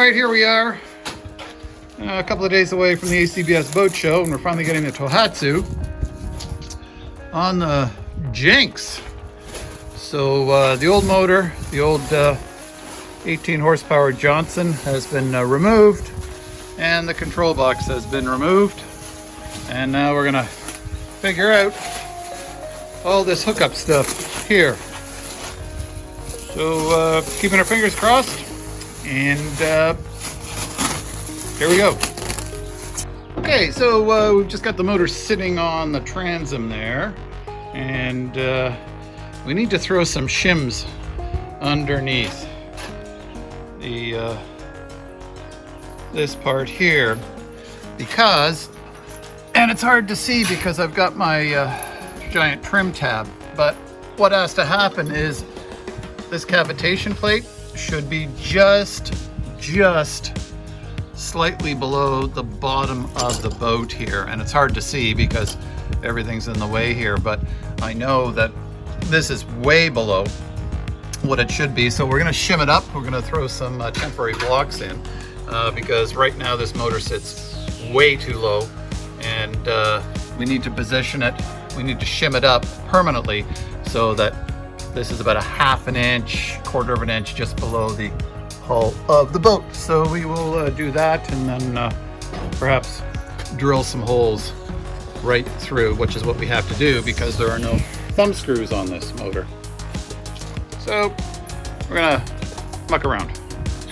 right, here we are, a couple of days away from the ACBS boat show, and we're finally getting the Tohatsu on the Jinx. So the old motor, the old 18 horsepower Johnson has been removed, and the control box has been removed, and now we're gonna figure out all this hookup stuff here. So keeping our fingers crossed, and here we go. Okay, so we've just got the motor sitting on the transom there, and we need to throw some shims underneath the this part here, because, and it's hard to see because I've got my giant trim tab, but what has to happen is this cavitation plate should be just slightly below the bottom of the boat here, and it's hard to see because everything's in the way here, but I know that this is way below what it should be. So we're going to shim it up. We're going to throw some temporary blocks in because right now this motor sits way too low, and we need to position it. We need to shim it up permanently so that this is about a half an inch, quarter of an inch just below the hull of the boat. So we will do that, and then perhaps drill some holes right through, which is what we have to do because there are no thumb screws on this motor. So we're gonna muck around.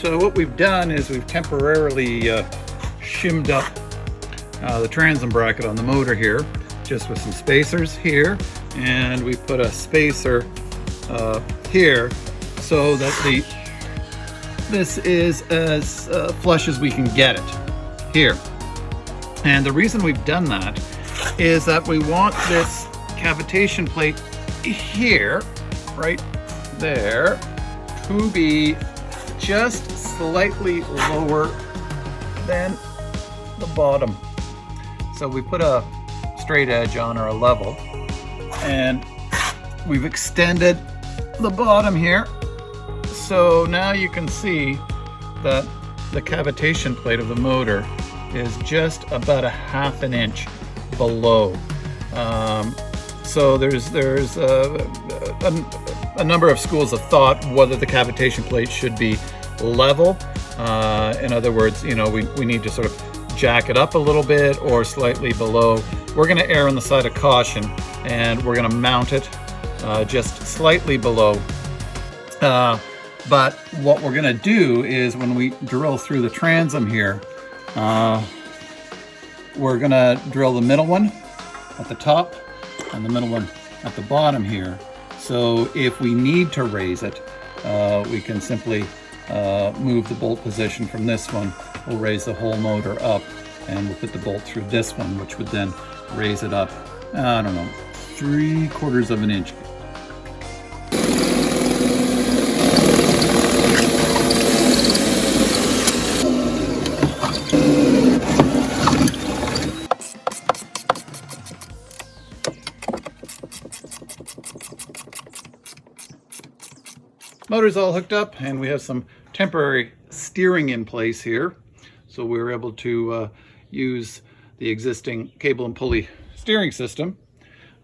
So what we've done is we've temporarily shimmed up the transom bracket on the motor here, just with some spacers here, and we put a spacer here so that this is as flush as we can get it here. And the reason we've done that is that we want this cavitation plate here, right there, to be just slightly lower than the bottom. So we put a straight edge on, or a level, and we've extended the bottom here. So now you can see that the cavitation plate of the motor is just about a half an inch below. So there's a number of schools of thought whether the cavitation plate should be level. In other words, you know, we need to sort of jack it up a little bit or slightly below. We're going to err on the side of caution, and we're going to mount it just slightly below. But what we're going to do is when we drill through the transom here, we're going to drill the middle one at the top and the middle one at the bottom here. So if we need to raise it, we can simply move the bolt position from this one. We'll raise the whole motor up, and we'll put the bolt through this one, which would then raise it up, I don't know, 3/4 of an inch. Motor's all hooked up, and we have some temporary steering in place here. So we were able to use the existing cable and pulley steering system,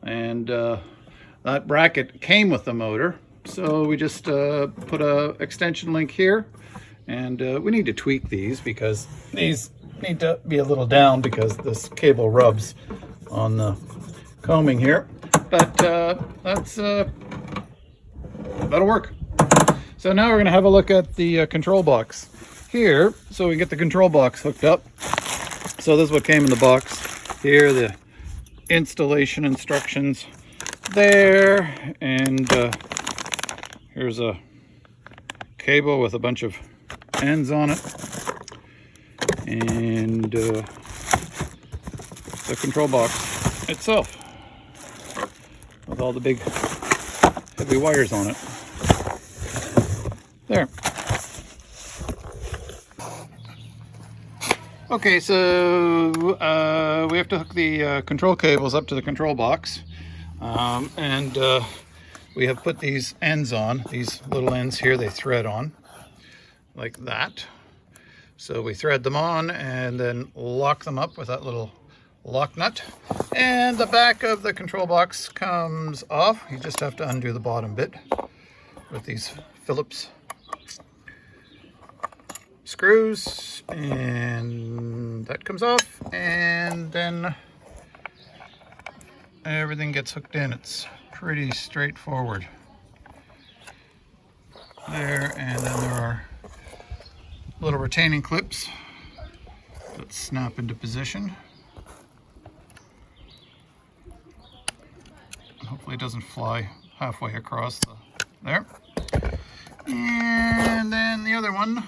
and that bracket came with the motor. So we just put a extension link here, and we need to tweak these because these need to be a little down because this cable rubs on the combing here. But that'll work. So now we're going to have a look at the control box here, so we get the control box hooked up. So this is what came in the box here, the installation instructions there, and here's a cable with a bunch of ends on it, and the control box itself with all the big heavy wires on it. There. Okay, so we have to hook the control cables up to the control box, and we have put these ends on, these little ends here, they thread on like that. So we thread them on and then lock them up with that little lock nut. And the back of the control box comes off. You just have to undo the bottom bit with these Phillips screws, and that comes off, and then everything gets hooked in. It's pretty straightforward there. And then there are little retaining clips that snap into position. And hopefully it doesn't fly halfway across there. And then the other one,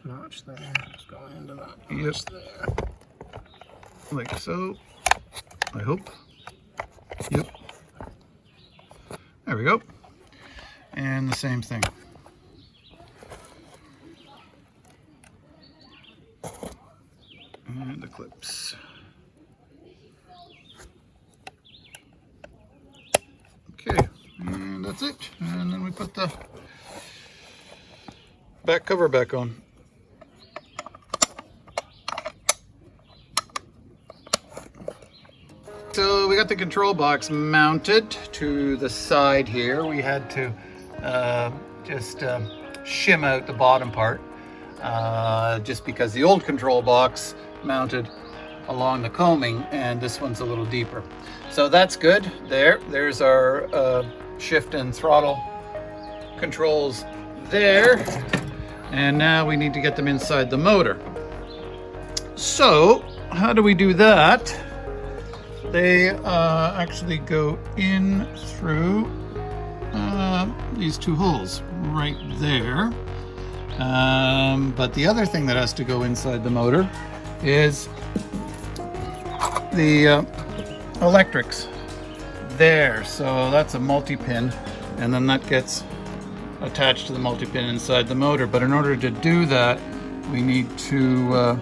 notch there, just going into that notch there. Like so, I hope. Yep. There we go. And the same thing. And the clips. Okay, and that's it. And then we put the back cover back on. So we got the control box mounted to the side here. We had to just shim out the bottom part just because the old control box mounted along the combing and this one's a little deeper. So that's good. There's our shift and throttle controls there. And now we need to get them inside the motor. So how do we do that? They actually go in through these two holes right there. But the other thing that has to go inside the motor is the electrics there. So that's a multi-pin, and then that gets attached to the multi-pin inside the motor. But in order to do that, we need to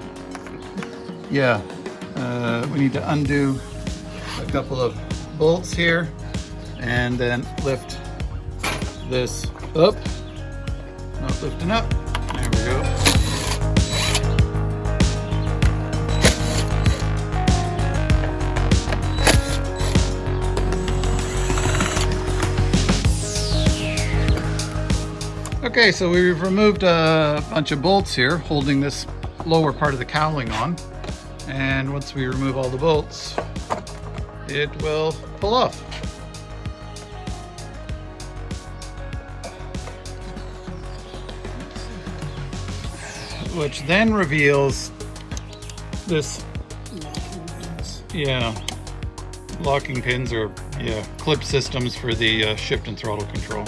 undo a couple of bolts here and then lift this up. Not lifting up. There we go. Okay, so we've removed a bunch of bolts here holding this lower part of the cowling on, and once we remove all the bolts, it will pull off. Which then reveals this, locking pins or clip systems for the shift and throttle control.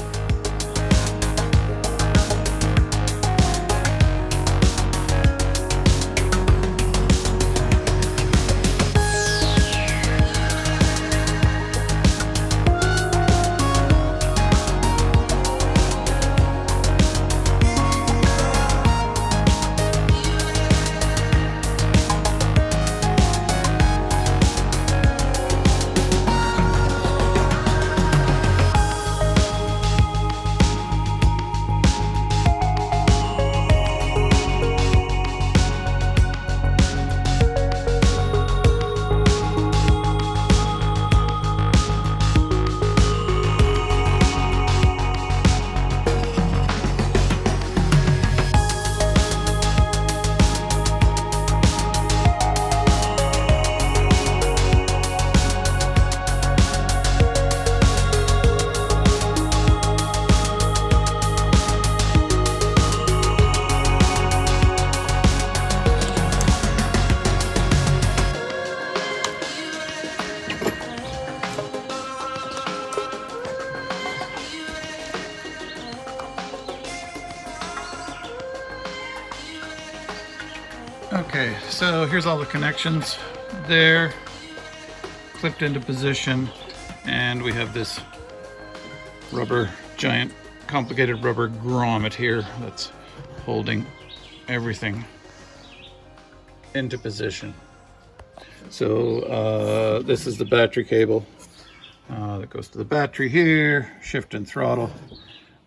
Okay, so here's all the connections there, clipped into position, and we have this giant complicated rubber grommet here that's holding everything into position. So this is the battery cable that goes to the battery here, shift and throttle,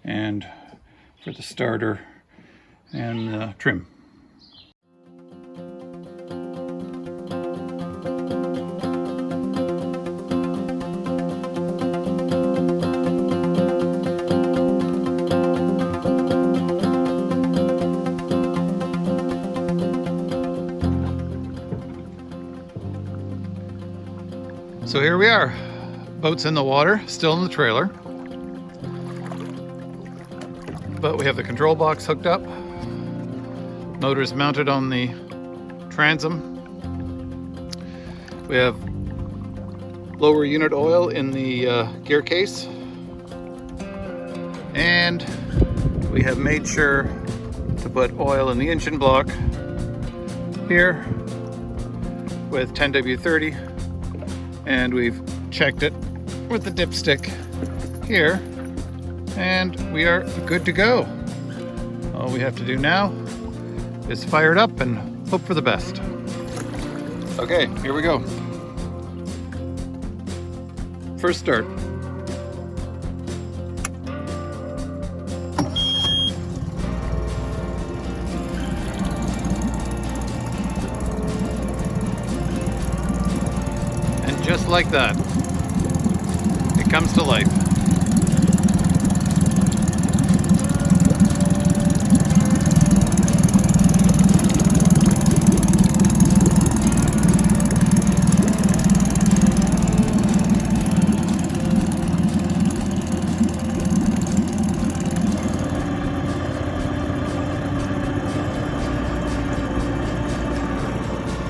and for the starter and trim. So here we are, boat's in the water, still in the trailer, but we have the control box hooked up, motor's mounted on the transom, we have lower unit oil in the gear case, and we have made sure to put oil in the engine block here with 10W30. And we've checked it with the dipstick here, and we are good to go. All we have to do now is fire it up and hope for the best. Okay, here we go. First start. Just like that, it comes to life.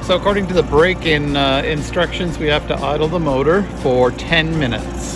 So according to the break-in instructions, we have to idle the motor for 10 minutes.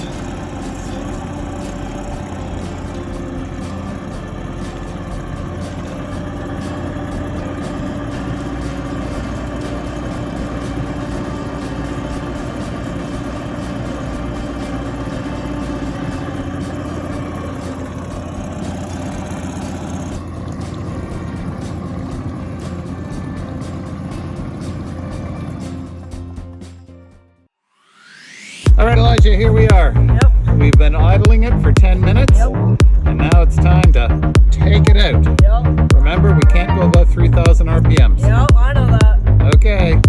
All right, Elijah, here we are. Yep. We've been idling it for 10 minutes, Yep. and now it's time to take it out. Yep. Remember, we can't go above 3,000 RPMs. Yep, I know that. Okay.